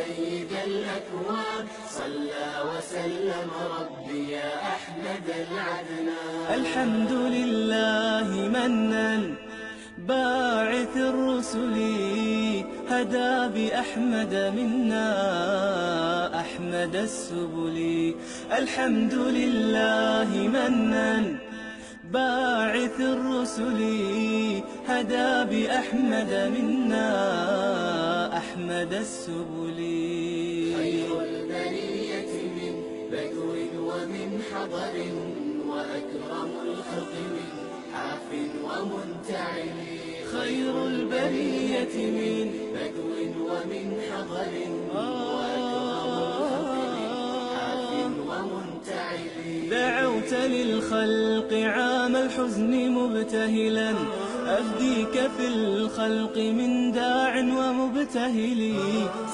سيد الأكوان صلى وسلم ربي يا أحمد العدنان. الحمد لله منًا باعث الرسل هدى بأحمد منا أحمد السبل. الحمد لله منًا باعث الرسل هدى بأحمد منا أحمد السبل. خير البرية من بدو ومن حضر وأكرم الخلق من حاف ومنتعل. خير البرية من بدو ومن حضر وأكرم الخلق من حاف ومنتعل. دعوت للخلق عام الحزن مبتهلا أفديك في الخلق من داع ومبتهل.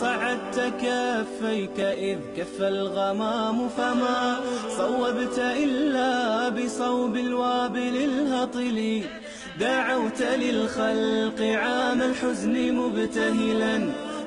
صعدت كفيك إذ كف الغمام فما صوبت إلا بصوب الوابل الهطل. دعوت للخلق عام الحزن مبتهلا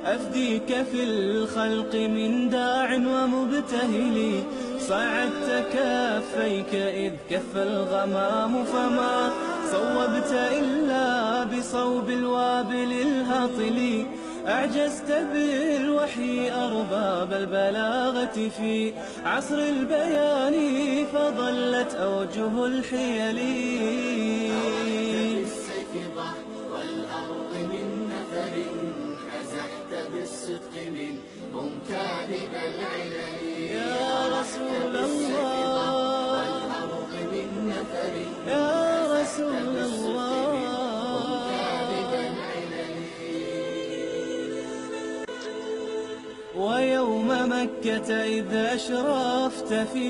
أفديك في الخلق من داع ومبتهل. صعدت كفيك إذ كف الغمام فما صوبت إلا بصوب الوابل الهطل. أعجزت بالوحي أرباب البلاغة في عصر البيان فضلت أوجه الحيل. بالسيف ضح والأرض من نثر حزحت بالصدق من ممتعد العلل. يا رسول الله والأرض من نثر يا رسول الله. ويوم مكة إذ أشرفت في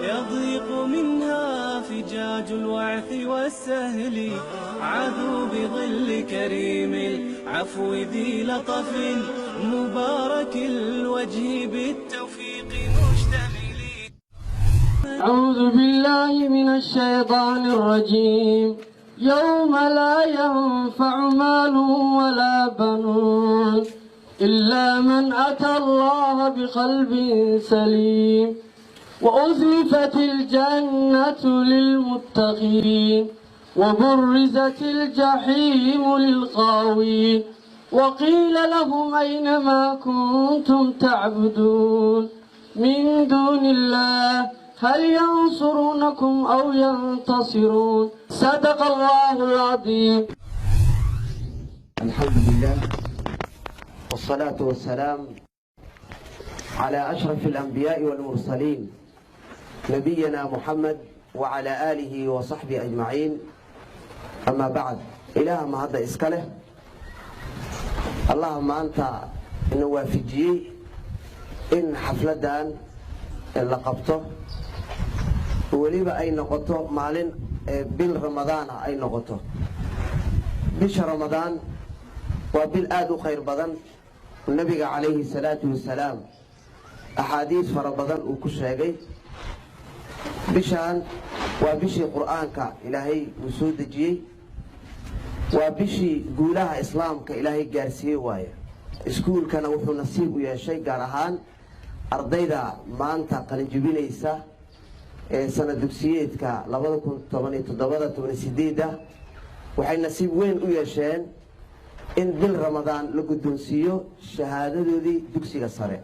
يضيق منها فجاج الوعث والسهل. عذوا بظل كريم العفو ذي لطف مبارك الوجه بالتوفيق مشتمل. أعوذ بالله من الشيطان الرجيم. يوم لا ينفع مال ولا بنون إلا من أتى الله بقلب سليم. وأزلفت الجنة للمتقين وبرزت الجحيم للغاوين. وقيل لهم أين ما كنتم تعبدون من دون الله هل ينصرونكم أو ينتصرون. صدق الله العظيم. الحمد لله والصلاة والسلام على أشرف الأنبياء والمرسلين نبينا محمد وعلى آله وصحبه أجمعين. أما بعد إلهما هذا إسكاله اللهم أنت نوافجي إن حفلدان اللي قبته وليبا أي نقطه مالين بالرمضان أي نقطه بش رمضان وبالآد خير بدن. النبي عليه الصلاة والسلام أحاديث فربضان وكشاقي بشان وبشي قرآنك إلهي وسود جي وبشي قولها إسلامك إلهي قارسيه وايا. اسكول كان وحو نصيب يا شيء قارهان أرضيدا ما أنت قلنجبين إيسا سنة دكسيتك لابدكم طباني تضبادة طباني سديدة وحي نصيب وين وياشين إن بالرمضان لقدونسيو شهادة دي دكسية صاري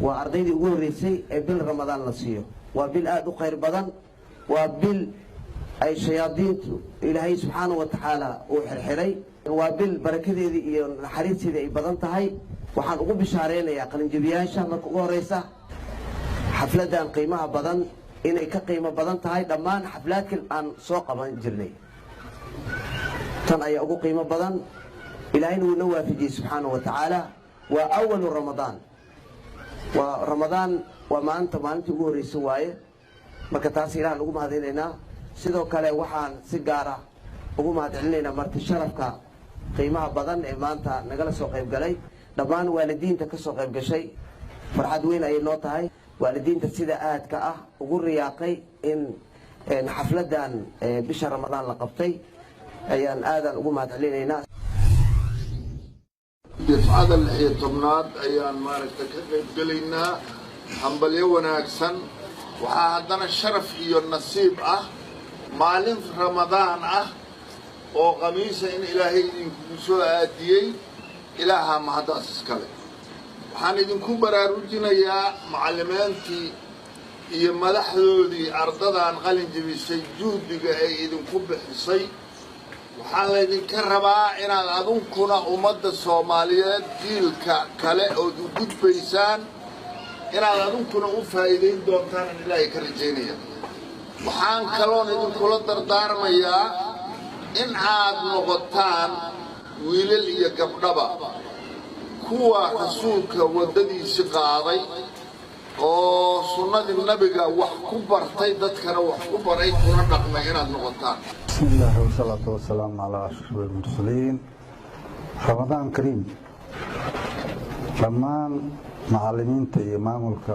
وأرضيدي يقول ريسي بالرمضان نصيو وبالآد خير بدن وبال أي شياطين إلهي سبحانه وتعالى وحرحري وبالبركة دي حريص دي بدن تهي وحن أقول بشهرين يا قلنجبياشا مركو ريسا حفلة قيمها بدن إن كقيمة بدن تهي دمان حفلات الآن سوق من جرني تن أي أقول قيمة بدن إلهي نوافجي سبحانه وتعالى. وأول رمضان ورمضان وما أنت تقول رسواية ما كتاسي لها نقوم هذه لنا سيدو كلا وحان سيجارة نقوم هذه لنا مرت الشرف قيمها بدن ما أنت نقل سوق يبقلي دمان والدين تكسوق يبقى شيء فرحد وين أي نقطة هاي والدين تسيد آد كأه وقول رياقي إن حفلة دان بشهر رمضان لقبتي أيان آذان نقوم هذه لنا difcada 16aad ayaan maaragtay ka qayb galaynaa hambalyo wanaagsan waxaa haddana sharaf iyo nasiib ah maalin ramadaan ah oo qamiisa in ilaahay idinku soo aadiyey ilaaha mahadaas iskale waxaan idinku baraarujinayaa macallimiintii iyo madaxdoodii ardadan qalin jabisay juhdiga ay idinku bixisay waxaan laydinka rabaa inaad adunkuna ummadda Soomaaliyeed jiilka kale oo u gudbaysaan inaad adunkuna u faa'iideyn doontaan ilaahay ka rajaynaya waxaan kaloon idinkula dardaarmayaa in aad noqotaan wiilal iyo gabdhaba kuwa rasuulka wadadiisa qaaday oo sunnadii nabiga wax ku bartay dadkana wax ku baray kuna dhaqmay inaad noqotaan بسم الله والصلاة والسلام على أشرف المرسلين رمضان كريم لمان معلمين إمامك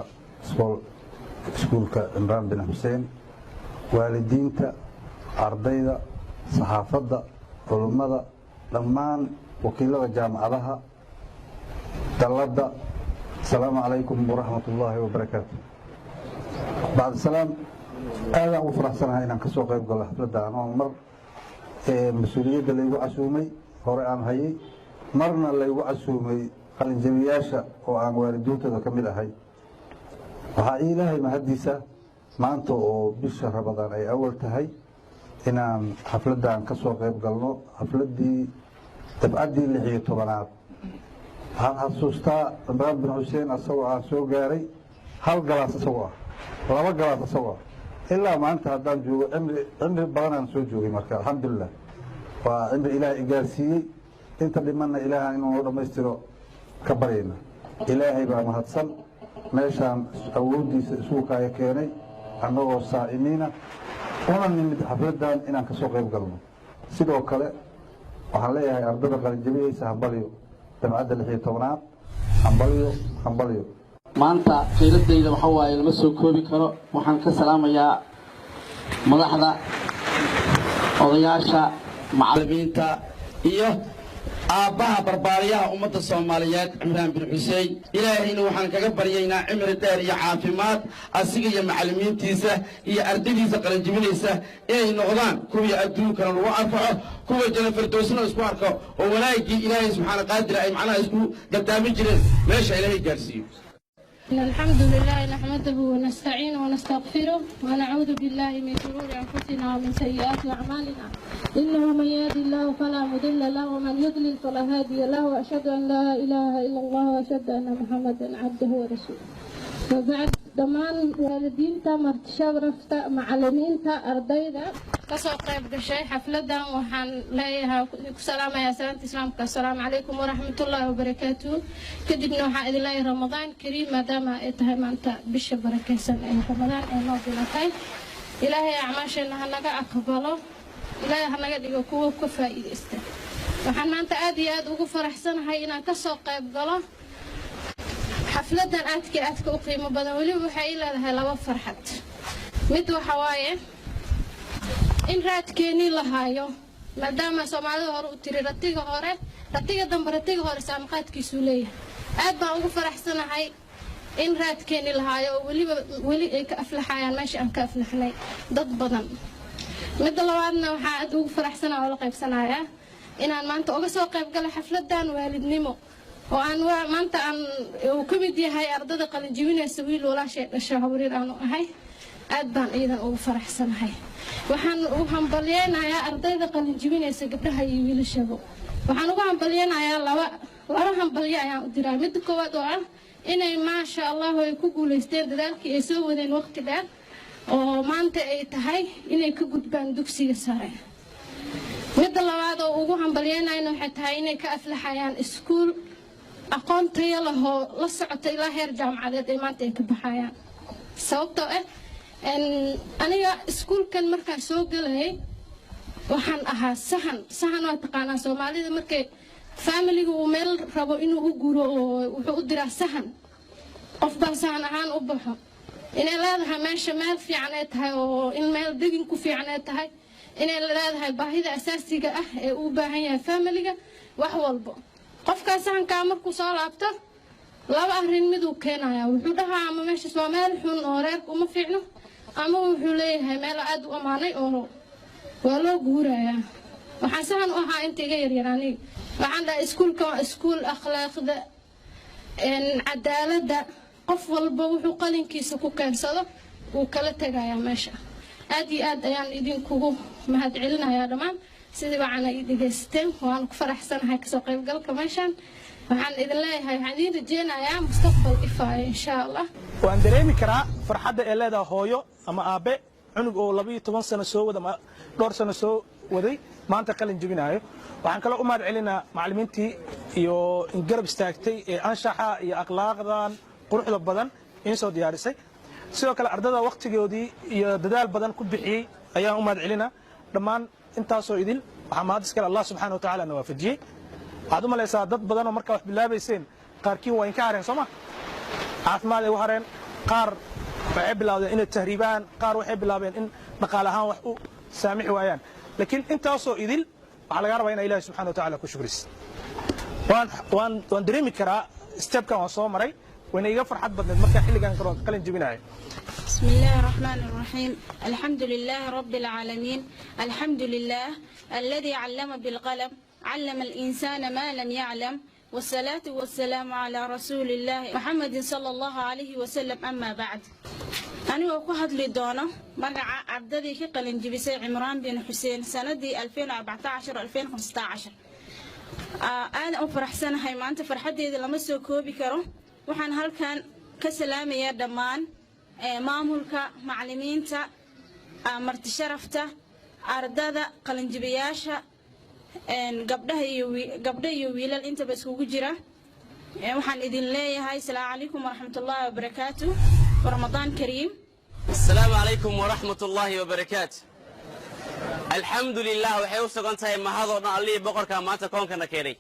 سكولك عمران بن حسين والدين أرضيدا صحافة علماء لمان وكيل جامعة تلدا السلام عليكم ورحمة الله وبركاته بعد السلام أنا أفرح سنة إن كسوق يبقى الحفلة أنا مر مسؤولية اللي يوعسومي قرآن هاي مرنا اللي يوعسومي قال جميعشة وعن والدوته كمل هاي وحقيقة إلهي مهدسة ما أنتو بشهر رمضان أي أول تهي إن حفلة عن كسوق يبقى لنا حفلة دي تبعدي اللي هي طبعات هل حسوستا عمران بن حسين أسوأ سوق جاري هل جلاس أسوأ ولا جلاس أسوأ إلا ما أنت هذا جو عمر بغنا نسوي جوي مركز الحمد لله وعمر إله إجارسي أنت بمن إله إنه رما يسترو كبرينا إلهي بقى مهتصل ماشان أودي سوق يكيني أنه صائمين وأنا من حفلتان إن كسوق يبقلنا سيدو كله وحليها أرضنا قال الجميع سهبليو تبعد اللي هي طبعات حنبليو maanta qiiradayda waxa waaye lama soo koobi karo waxaan ka salaamayaa madaxda odayaasha macallimiinta iyo aabaha barbaariyaha ummadda Soomaaliyeed Cimraan bin Xuseen ilaahayna waxaan kaga baryaynaa cimri dheer iyo caafimaad asiga iyo macallimiintiisa iyo ardaydiisa qalinjibinaysa inay noqdaan kuwa adduunka lagu anfaco kuwa jannada firdawsna isku arko oo walaagii ilaahay subxaanahu qaadir ay macnaha isku gadaamin jireen meesha ilaahay gaarsiiyo الحمد لله نحمده ونستعينه ونستغفره ونعوذ بالله من شرور أنفسنا ومن سيئات أعمالنا إنه من يهد الله فلا مضل له ومن يضلل فلا هادي له وأشهد أن لا إله إلا الله وأشهد أن محمدا عبده ورسوله وبعد دمان والدين مرت شرفت معلمين أرضيدا kasoo qayb gashay xafladan waxaan leeyahay salaamaya salaanta islaamka assalaamu calaykum waraxmatullaahi wabarakaatuh kadibna waxaan idin leeyahay ramadaan kariim maadaama ay tahay maanta bisha barakeysan ee ramadaan ee noo bilatay ilaahay acmaasheena ha naga aqbalo ilaahay ha naga dhigo kuwa ka faa'iideysta waxaan maanta aad iyo aad ugu faraxsanahay inaan kasoo qayb galo xafladan aadka u qiimo badan waliba waxay leedahay laba farxad mid waxa waaye in raadkeeni la haayo maadaama Soomaalida hore u tiri ratiga dambe saamqaadkiisu leeyahay aad baan ugu faraxsanahay in raadkeeni la haayo wali ay ka aflaxayaan meesha aan ka aflaxnay dad badan mid labaadna waxaan aad ugu faraxsanahay oo la qaybsanayaa inaan maanta uga soo qayb galo xafladan waalidnimo oo aan maanta aan ka mid yahay ardada qalin jibinaysa wiil walaashay dhashay hawriir aan ahay aad baan iidan ugu faraxsanahay waxaan u hambalyeeynaa ardayda qalin jibinaysa gabdhaha iyo wiilashaba waxaan ugu hambalyeeynaa laba hambalyo ayaan u diraa mid koowaad oo ah inay maasha Allah ay ku guuleysteen dadaalkii ay soo wadeen waqti dheer oo maanta ay tahay inay ka gudbaan dugsiga sare mid labaad oo ugu hambalyeeynaa waxay tahay inay ka aflaxayaan iskuul aqoon tayo leh oo la socota ilaa heer jaamacadeed ay maanta ay ka baxayaan sababtoo ah aniga iskuulkan markaan soo galay waxaan ahaa sahan waa taqaanaa Soomaalida markay familiga uu meel rabo inuu u guuro oo wuxuu u diraa sahan qof baa sahan ahaan u baxo inay leedahay meesha meel fiican ay tahay oo in meel degin ku fiican ay tahay inay leedahay baahida asaasiga ah ee u baahan yahay familiga wax walba qofka sahanka markuu soo laabto laba arrin mid uu keenayaa wuxuu dhahaa ama meeshaas waa meel xun oo reerku uma fiicno ama wuxuu leeyahay meel aad u amaanay oo waa loo guurayaa waxaan sahan u ahaa inta iga yaryar aniga waxaan dhahay iskuulka waa iskuul akhlaaqda cadaaladda qof walba wuxuu qalinkiisa ku keensado wuu kala tegayaa meesha aad iyo aad ayaan idinkugu mahadcelinayaa dhammaan sidii waxaan ay dhegaysteen waan ku faraxsanahay kasoo qaybgalka meeshan waxaan idin leeyahay waxaan idin rajeynayaa mustaqbal ifaayo insha allah waan dareemi karaa farxadda ee leedahay hooyo ama aabe cunug oo 12 sano soo wada ama dhowr sano soo waday maanta qalin jabinayo waxaan kala u mahadcelinaa macallimiintii iyo in garab istaagtay ee anshaxa iyo akhlaaqdan quruxda badan in soo diyaarisay sidoo kale ardada waqtigoodii iyo dadaal badan ku bixiyay ayaan u mahadcelinaa dhammaan intaasoo idin waxaa mahad iskale Allah subhanahu wa ta'ala nawaafajiyay waxaad u malaysaa dad badan oo markaa wax bilaabayseen qaarkiin waa in ka hareen sooma caafimaad ay u hareen qaar waxay bilaabeen inay tahriibaan qaar waxay bilaabeen in dhaqaale ahaan wax u saamixi waayaan laakiin intaasoo idil waxaa laga rabaa in Ilaahay subhanahu wa ta'ala ku shukriis waan dareemi karaa stepkan waan soo maray وأنا إيجا فرحت بدنا مركا حلي كان قلنا جبناها. بسم الله الرحمن الرحيم الحمد لله رب العالمين الحمد لله الذي علم بالقلم علم الإنسان ما لم يعلم والصلاة والسلام على رسول الله محمد صلى الله عليه وسلم أما بعد أنا وقهد لدونا مرجع عبدي قلن جبسي عمران بن حسين سندي 2014 2015 أنا أفرح سنة هاي ما أنت فرحتي إذا لما سوكو بكره waxaan halkan ka salaamayaa dhammaan maamulka macallimiinta marti sharafta ardada qalinjibiyaasha gabdhaha iyo wiilal intaba iskugu jira waxaan idin leeyahay assalaamu calaykum waraxmatullaahi wabarakaatuh wa ramadaan kariim assalaamu calaykum waraxmatullaahi wabarakaatuh alxamdulilah waxay u sugan tahay mahadoo dhan allihii boqorka maanta koonkana keenay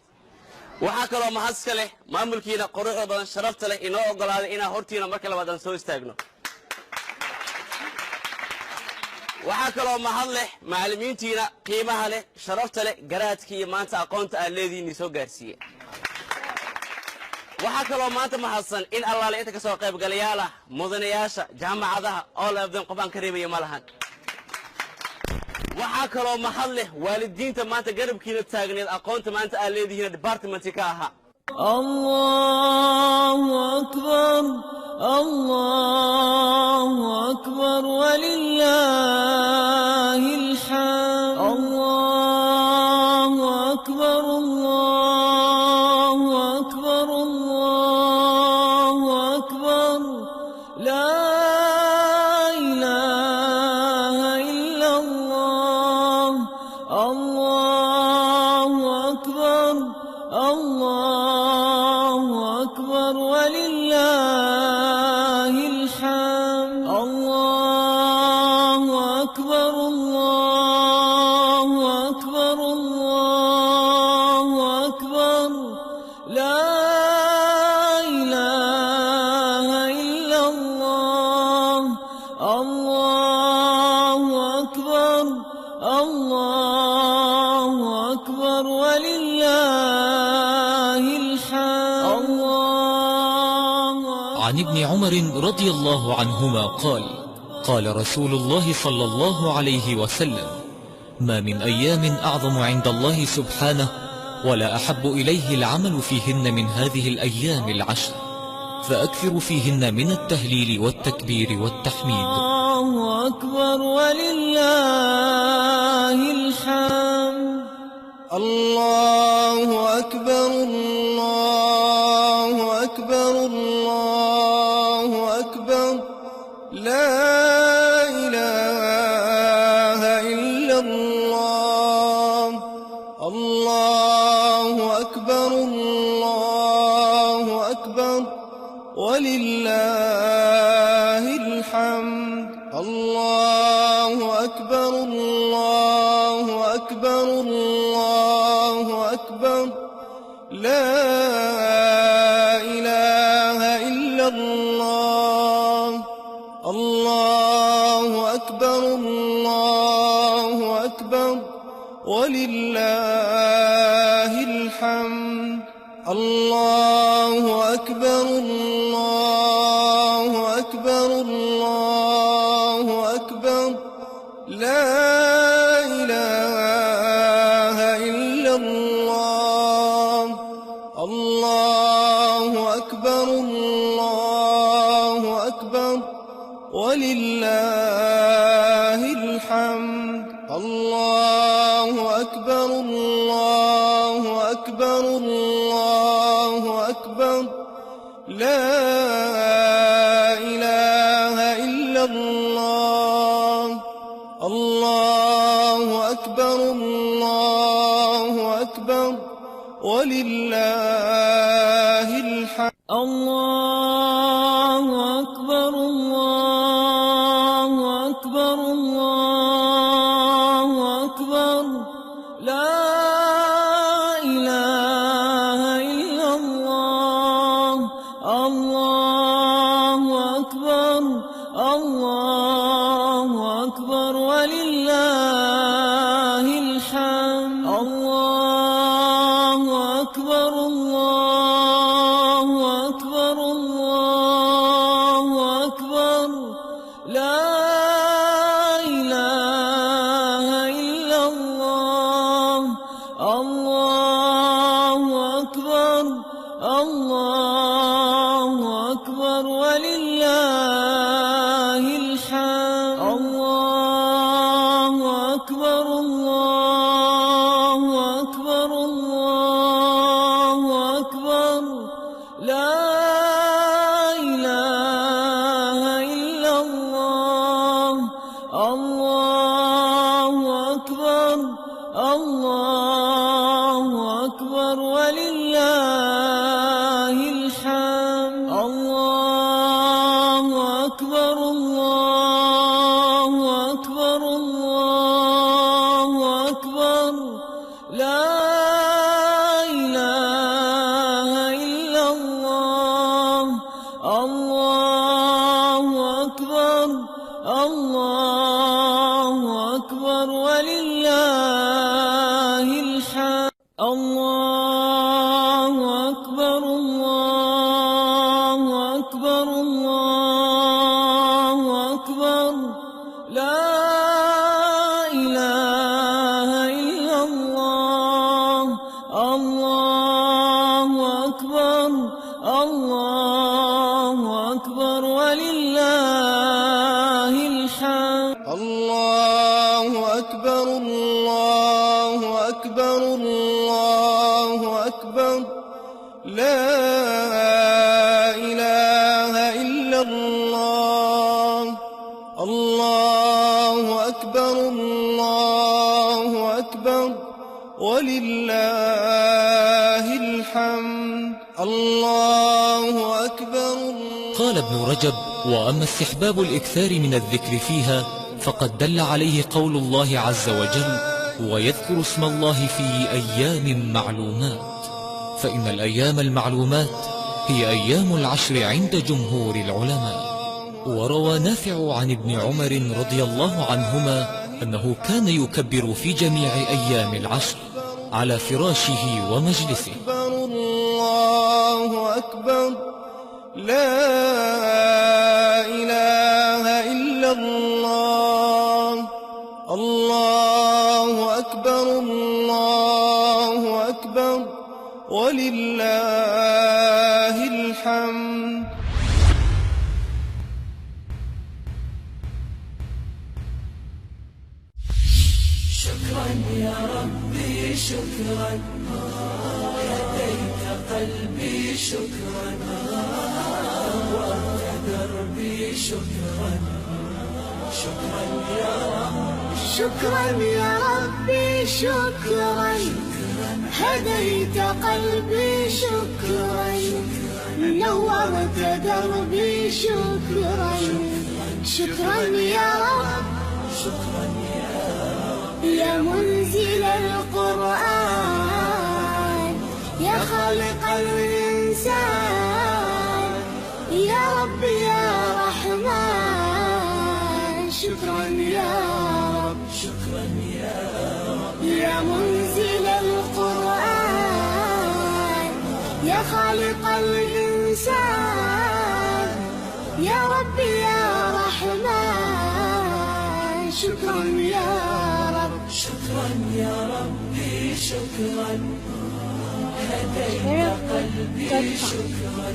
waxaa kaloo mahad iska leh maamulkiina quruxda badan sharafta leh inoo ogolaaday inaan hortiina marka labaad soo istaagno waxaa kaloo mahad leh macallimiintiina qiimaha leh sharafta leh garaadkii iyo maanta aqoonta aad leedihiin soo gaarsiiyay waxaa kaloo maanta mahadsan in allaale inta ka soo qaybgalayaal ah mudanayaasha jaamacadaha oo leebdan qof aan ka reebaya ma lahan waxaa kaloo mahad leh waalidiinta maanta garabkiina taagneed aqoonta maanta aad leedihiin departmentka ka ahaa Allahu akbar Allahu akbar walillahil hamd Allahu akbar Allahu akbar Allahu akbar la عن ابن عمر رضي الله عنهما قال قال رسول الله صلى الله عليه وسلم ما من أيام أعظم عند الله سبحانه ولا أحب إليه العمل فيهن من هذه الأيام العشر فأكثر فيهن من التهليل والتكبير والتحميد الله أكبر ولله الحمد الله أكبر الله أكبر الله أكبر لا إله إلا الله الله أكبر الله أكبر ولله الحمد الله أكبر الله أكبر الله أكبر لا إله إلا الله الله أكبر الله أكبر ولله الحمد الله أكبر الله أكبر الله أكبر لا إله إلا الله الله أكبر الله أكبر ولله الحمد الله أكبر الله أكبر الله أكبر لا إله إلا الله الله أكبر الله أكبر ولله الحمد الله أكبر الله أكبر الله أكبر لا إله إلا الله الله أكبر الله أكبر ولله الحمد الله أكبر الله أكبر الله أكبر لا إله إلا الله الله أكبر الله أكبر ولله الحمد الله أكبر الله أكبر الله أكبر لا إله إلا الله الله أكبر الله أكبر ولله الحمد الله أكبر الله أكبر الله أكبر لا إله إلا الله الله أكبر الله أكبر ولله الحمد الله أكبر الله أكبر الله أكبر لا إله إلا الله الله أكبر الله أكبر ولله الحمد الله أكبر الله أكبر الله أكبر لا إله إلا الله الله أكبر الله أكبر ولله الحمد الله أكبر قال ابن رجب: وأما استحباب الإكثار من الذكر فيها فقد دل عليه قول الله عز وجل: ويذكر اسم الله في أيام معلومات. فإن الأيام المعلومات هي أيام العشر عند جمهور العلماء. وروى نافع عن ابن عمر رضي الله عنهما أنه كان يكبر في جميع أيام العشر على فراشه ومجلسه. الله أكبر لا إله إلا الله الله أكبر الله أكبر ولله الحمد. شكرا يا ربي شكرا هديت قلبي شكرا نورت دربي شكرا شكرا يا رب شكرا يا ربي شكرا هديت قلبي شكرا نورت دربي شكرا شكرا يا رب شكرا يا منزل القرآن يا خالق الإنسان يا رب يا رحمن شكرا يا رب شكرا يا منزل القرآن خالق الإنسان يا ربي يا رحمن شكرا يا رب شكرا يا ربي شكرا هديت قلبي شكرا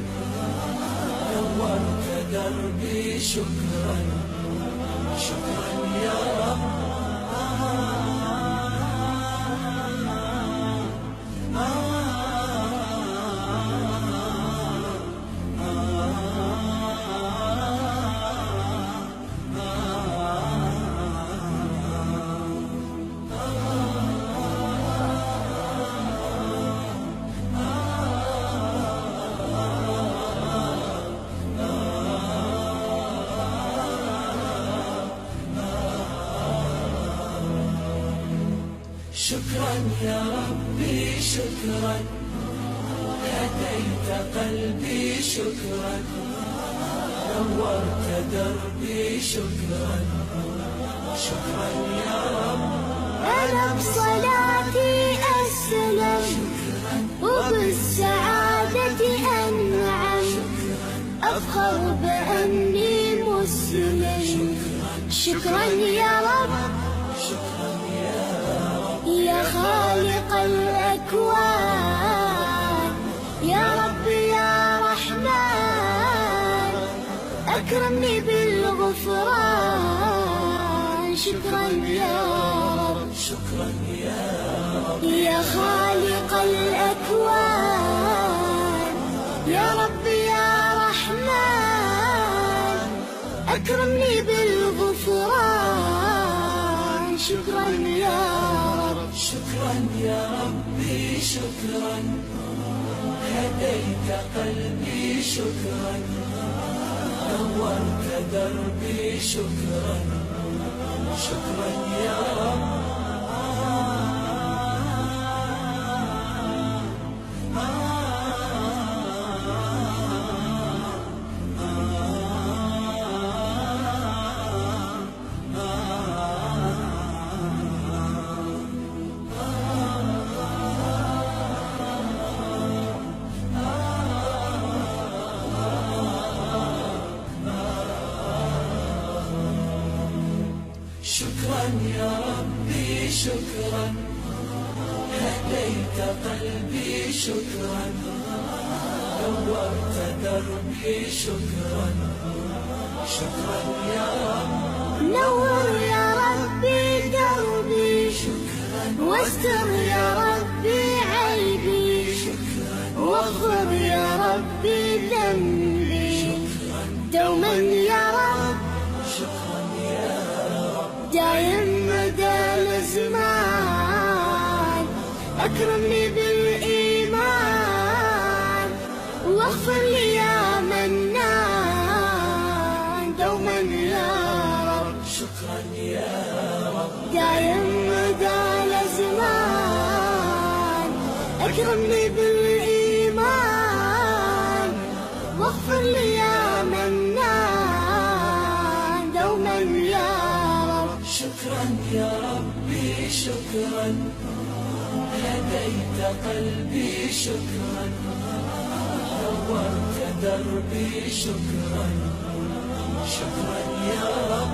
نورت دربي شكرا شكرا يا رب شكرا يا ربي شكرا هديت قلبي شكرا نورت دربي شكرا شكرا يا رب أنا بصلاتي أسلم وبالسعادة أنعم أفخر بأني مسلم شكرا يا رب يا خالق الأكوان يا ربي يا رحمن أكرمني بالغفران شكرا يا رب شكرا يا رب يا خالق الأكوان يا ربي يا رحمن أكرمني بالغفران شكرا يا رب شكرا يا ربي شكرا هديت قلبي شكرا نورت دربي شكرا شكرا يا رب شكرا يا ربي شكرا هديت قلبي شكرا نورت دربي شكرا شكرا يا رب نور يا ربي دربي واستر يا ربي عيبي واغفر يا ربي ذنبي دوما يا رب دايم مدى الزمان أكرمني بالإيمان واغفر لي يا منان دوما يا رب شكرا يا رب دايم مدى الزمان أكرمني بالإيمان واغفر لي يا منان دوما يا رب شكرا يا ربي شكرا هديت قلبي شكرا نورت دربي شكرا شكرا يا رب